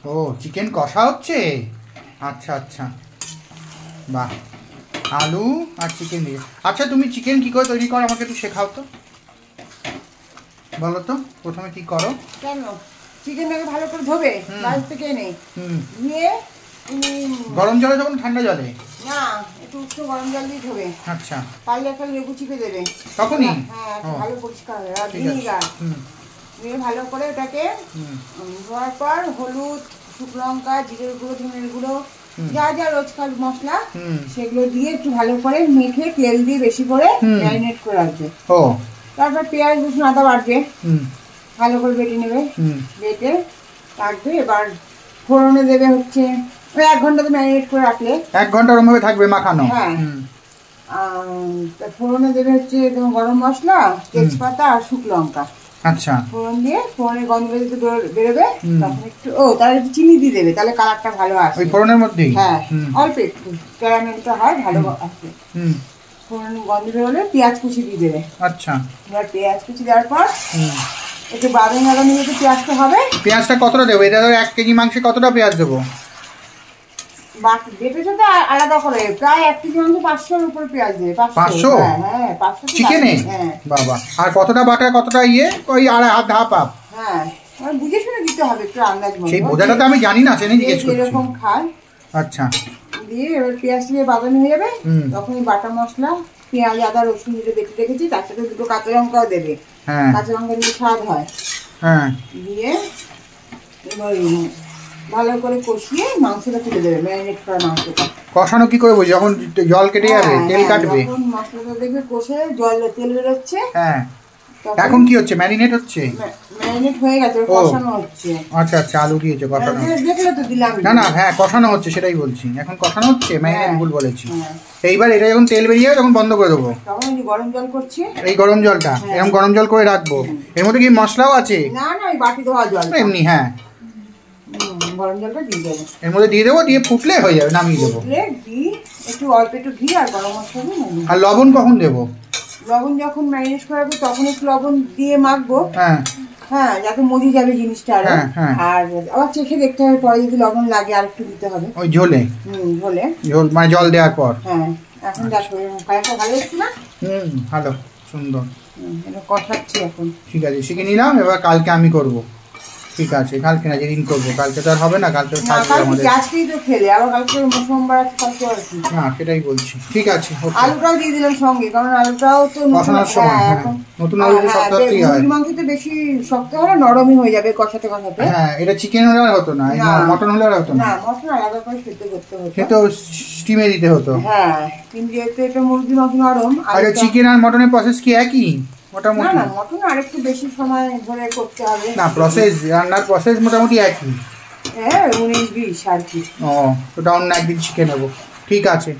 ও chicken কষা হচ্ছে, আচ্ছা আচ্ছা, বাহ, আলু আর চিকেন দিয়ে। আচ্ছা তুমি চিকেন কী করে তৈরি করো আমাকে একটু শেখাও তো, বলো তো প্রথমে কি করো? কেন চিকেনটাকে ভালো করে ধোবে বাইরে থেকে এনে, ধুয়ে গরম জলে যখন ঠান্ডা জলে? না, একটু উষ্ণ গরম জল দিয়ে ধোবে। আচ্ছা, পারলে একটা লেবু চিপে দেবে তখনই? হ্যাঁ, ভালো পরিষ্কার হবে। আর ভিনিগার দিয়ে ভালো করে ওটাকে ধোয়ার পর হলুদ, শুকনো লঙ্কা, জিরের গুঁড়ো, ধনের গুঁড়ো, যা যা রোজকার মশলা সেগুলো দিয়ে একটু ভালো করে মেখে তেল দিয়ে বেশি করে ম্যারিনেট করে রাখবে। ও তারপর পেঁয়াজ, রসুন, আদা বাটবে, ভালো করে বেটে নেবে, বেটে রাখবে। এবার ফোড়নে দেবে হচ্ছে 1 ঘন্টা তো ম্যারিনেট করে রাখলে 1 ঘন্টা ওরমভাবে থাকবে মাখানো। হ্যাঁ, ফোড়নে দেবে হচ্ছে তোমার গরম মশলা, তেজপাতা আর শুকনো লঙ্কা। আচ্ছা, ফোড়ন দিয়ে ফোড়নের গন্ধ যদি বেরোবে তখন একটু তাহলে একটু চিনি দিয়ে দেবে, তাহলে কালারটা ভালো আসে ওই ফোড়নের মধ্যেই। হ্যাঁ, অল্প একটু ক্যারামেলটা হয় ভালো আসে। ফোড়ন গন্ধ বেরোলে পেঁয়াজ কুচি দিয়ে দেবে। আচ্ছা, এবার পেঁয়াজ কুচি দেওয়ার পর একটু বাদামি বাদামি একটু পেঁয়াজটা হবে। পেঁয়াজটা কতটা দেবো? এটা ধরো 1 কেজি মাংসে কতটা পেঁয়াজ দেবো? বাকি বেটেছে তো আলাদা করে, প্রায় 1 কেজি মাংস 500-র উপরে পেঁয়াজ দেবে। 500? হ্যাঁ 500 চিকেনে? হ্যাঁ বাবা, আর কতটা বাটা কতটা ইয়ে? ওই হাফ হাফ? হ্যাঁ, বুঝে শুনে দিতে হবে একটু আন্দাজ মতো। সেই বোঝাটা তো আমি জানি না, সেটা জিজ্ঞেস করছি। এরকম খায়। আচ্ছা, দিয়ে এবার পেঁয়াজ দিয়ে বাদামি হয়ে যাবে, তখন বাটা মশলা, পেঁয়াজ, আদা, রসুন যেটা বেটে রেখেছি তার সাথে 2টো কাঁচা লঙ্কাও দেবে। হ্যাঁ, কাঁচা লঙ্কা দিলে স্বাদ হয়। হ্যাঁ, দিয়ে এবার ভালো করে কষিয়ে মাংসটা তুলে দেবে, ম্যারিনেট করা মাংসটা। কষানো কি করে বুঝি? যখন জল কেটে যাবে, তেল কাটবে, যখন মশলাটা দেখবে কষে জল তেল বেরোচ্ছে, হ্যাঁ, এখন কি হচ্ছে? ম্যারিনেট হচ্ছে? ম্যারিনেট হয়ে গেছে, কষানো হচ্ছে। আচ্ছা আচ্ছা, আলু দিয়েছে, কষানো। দেখলে তো দিলাম না না, হ্যাঁ কষানো হচ্ছে, সেটাই বলছি, এখন কষানো হচ্ছে, ম্যারিনেট ভুল বলেছি। হ্যাঁ, এইবার এটা যখন তেল বেরিয়ে যাবে তখন বন্ধ করে দেবো। তখন গরম জল করছি, এই গরম জলটা এরকম গরম জল করে রাখবো। এর মধ্যে কি মশলাও আছে? না না, ওই বাটি ধোয়া জল এমনি, হ্যাঁ, গরম জলটা দিয়ে দেবো। এর মধ্যে দিয়ে দেবো, দিয়ে ফুটলে হয়ে যাবে, নামিয়ে দেবো। ঘি, একটু অল্প একটু ঘি আর গরম মশলা দিয়ে। আর লবণ কখন দেবো? লবণ যখন ম্যারিনেট করাবো তখন একটু লবণ দিয়ে মাখবো। হ্যাঁ হ্যাঁ, যাতে মজে যাবে জিনিসটা আরো। আর আবার চেখে দেখতে হবে, পরে যদি লবণ লাগে আর একটু দিতে হবে ওই ঝোলে। ঝোলে, ঝোল মানে জল দেওয়ার পর। হ্যাঁ, এখন দেখো কালারটা ভালো এসছে না? ভালো, সুন্দর। এটা কষাচ্ছি এখন। ঠিক আছে, শিখে নিলাম। এবার কালকে আমি করব। ঠিক আছে, কালকে না, যেদিন করবো, কালকে তো আর হবে না, কালকে থাকবে আমাদের। আজকেই তো খেলে, আবার কালকে সোমবার আছে, কালকে আর কি। না, সেটাই বলছি। ঠিক আছে, আলুটাও দিয়ে দিলাম সঙ্গে, কারণ আলুটাও তো কষানোর সময়, নতুন আলু শক্তই হয়। মুরগির মাংস তো বেশি শক্ত হলে নরমই হয়ে যাবে কষাতে কষাতে। হ্যাঁ, এটা চিকেন হলে আর হতো না, মটন হলে আর হতো না। না, মটন আলাদা করে সেদ্ধ করতে হতো, সেটা স্টিমে দিতে হতো। হ্যাঁ, কিন্তু যেহেতু এটা মুরগির মাংস নরম। আচ্ছা, চিকেন আর মটনের প্রসেস কি একই মোটামুটি? না, মটন আরেকটু বেশি সময় ধরে করতে হবে। না, প্রসেস, রান্নার প্রসেস মোটামুটি একই। হ্যাঁ, 19-20 আর কি। ও, ওটা অন্য একদিন শিখে নেবো। ঠিক আছে।